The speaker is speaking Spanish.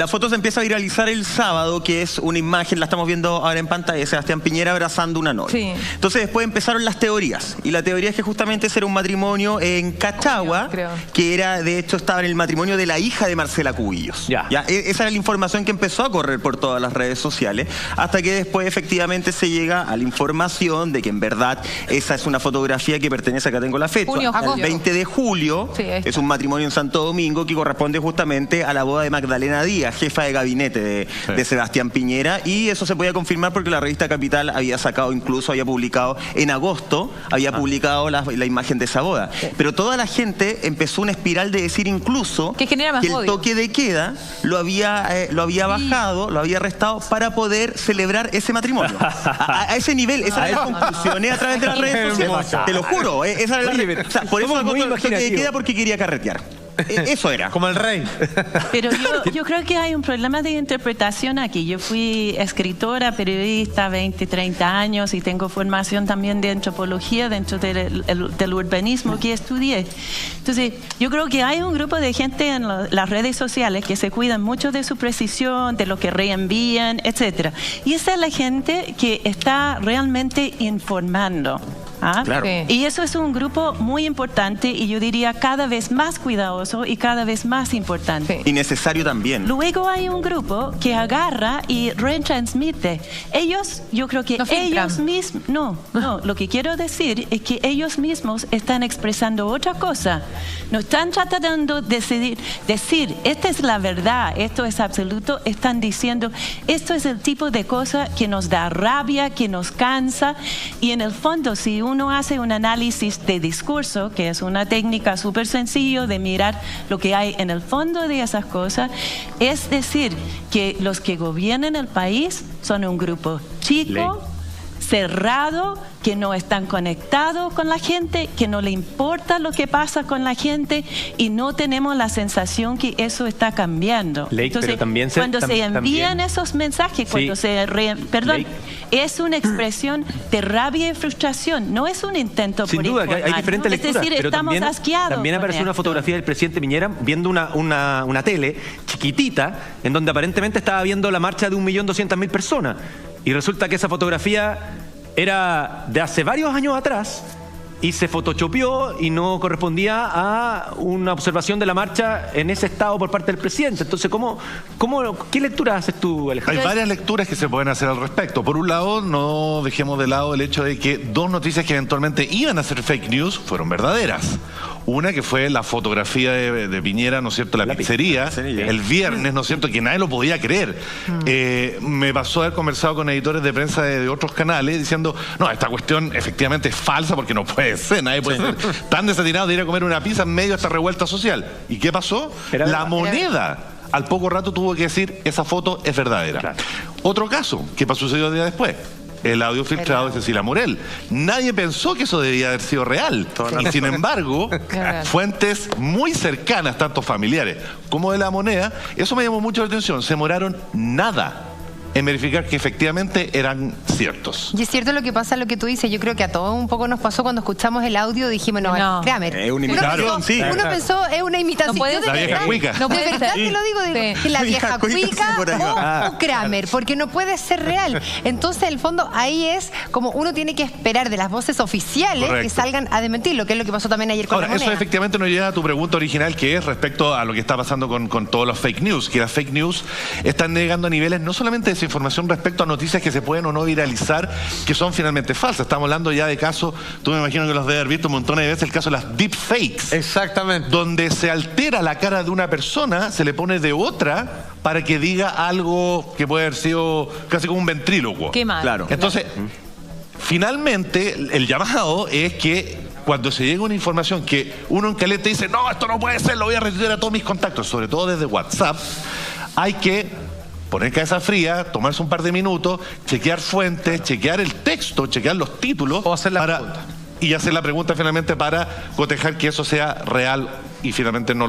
La foto se empieza a viralizar el sábado, que es una imagen, la estamos viendo ahora en pantalla, de Sebastián Piñera abrazando una novia. Sí. Entonces después empezaron las teorías, y la teoría es que justamente ese era un matrimonio en Cachagua, que era, de hecho, estaba en el matrimonio de la hija de Marcela Cubillos. ¿Ya? Esa era la información que empezó a correr por todas las redes sociales, hasta que después efectivamente se llega a la información de que en verdad esa es una fotografía que pertenece, acá tengo la fecha, al 20 de julio, es un matrimonio en Santo Domingo que corresponde justamente a la boda de Magdalena Díaz, jefa de gabinete de Sebastián Piñera, y eso se podía confirmar porque la revista Capital había sacado, incluso había publicado en agosto, había publicado la imagen de esa boda. Pero toda la gente empezó una espiral de decir incluso que el toque de queda lo había bajado, lo había restado para poder celebrar ese matrimonio. A ese nivel, esas eran las conclusiones a través de las redes sociales. Te lo juro, esa era por eso el toque de queda, porque quería carretear. Eso era. Como el rey. Pero yo creo que hay un problema de interpretación aquí. Yo fui escritora, periodista, 20, 30 años y tengo formación también de antropología dentro del urbanismo que estudié. Entonces, yo creo que hay un grupo de gente en las redes sociales que se cuidan mucho de su precisión, de lo que reenvían, etc. Y esa es la gente que está realmente informando. Claro. Y eso es un grupo muy importante y yo diría cada vez más cuidadoso y cada vez más importante. Y necesario también. Luego hay un grupo que agarra y retransmite. Ellos, yo creo que ellos mismos, lo que quiero decir es que ellos mismos están expresando otra cosa. No están tratando de decir, esta es la verdad, esto es absoluto. Están diciendo, esto es el tipo de cosa que nos da rabia, que nos cansa, y en el fondo, si uno hace un análisis de discurso, que es una técnica súper sencilla de mirar lo que hay en el fondo de esas cosas, es decir, que los que gobiernan el país son un grupo chico, cerrado, que no están conectados con la gente, que no le importa lo que pasa con la gente y no tenemos la sensación que eso está cambiando. Entonces, cuando se envían esos mensajes, cuando es una expresión de rabia y frustración, no es un intento por informar. Sin duda, hay diferentes lecturas, es decir, pero estamos asqueados. También apareció una fotografía del presidente Piñera viendo una tele chiquitita, en donde aparentemente estaba viendo la marcha de 1.200.000 personas. Y resulta que esa fotografía era de hace varios años atrás y se photoshopeó y no correspondía a una observación de la marcha en ese estado por parte del presidente. Entonces, ¿qué lectura haces tú, Alejandro? Hay varias lecturas que se pueden hacer al respecto. Por un lado, no dejemos de lado el hecho de que dos noticias que eventualmente iban a ser fake news fueron verdaderas. Una que fue la fotografía de Piñera, ¿no es cierto?, la pizzería, el viernes, ¿no es cierto?, que nadie lo podía creer. Me pasó haber conversado con editores de prensa de otros canales diciendo, no, esta cuestión efectivamente es falsa porque no puede ser, nadie puede ser tan desatinado de ir a comer una pizza en medio de esta revuelta social. ¿Y qué pasó? La Moneda al poco rato tuvo que decir, esa foto es verdadera. Otro caso que sucedió el día después. El audio filtrado de Cecilia Morel. Nadie pensó que eso debía haber sido real. Y sin embargo, fuentes muy cercanas, tanto familiares como de La Moneda, eso me llamó mucho la atención. Se demoraron nada en verificar que efectivamente eran ciertos. Y es cierto lo que pasa, lo que tú dices. Yo creo que a todos un poco nos pasó cuando escuchamos el audio, dijimos, no, Kramer. Es una imitación, uno pensó, es una imitación. La vieja cuica. De verdad te lo digo, que la vieja cuica o Kramer, porque no puede ser real. Entonces, en el fondo, ahí es como uno tiene que esperar de las voces oficiales que salgan a desmentirlo, que es lo que pasó también ayer con La Moneda. Eso efectivamente nos lleva a tu pregunta original, que es respecto a lo que está pasando con todos los fake news, que las fake news están negando a niveles no solamente de información respecto a noticias que se pueden o no viralizar, que son finalmente falsas. Estamos hablando ya de casos, tú me imagino que los debes haber visto montones de veces, el caso de las deepfakes. Exactamente. Donde se altera la cara de una persona, se le pone de otra para que diga algo que puede haber sido casi como un ventrílocuo. Qué mal. Claro. Entonces, finalmente, el llamado es que cuando se llega una información que uno en caleta dice, no, esto no puede ser, lo voy a retuitear a todos mis contactos, sobre todo desde WhatsApp, hay que poner cabeza fría, tomarse un par de minutos, chequear fuentes, chequear el texto, chequear los títulos o hacer la pregunta. Y hacer la pregunta finalmente para cotejar que eso sea real y finalmente no lo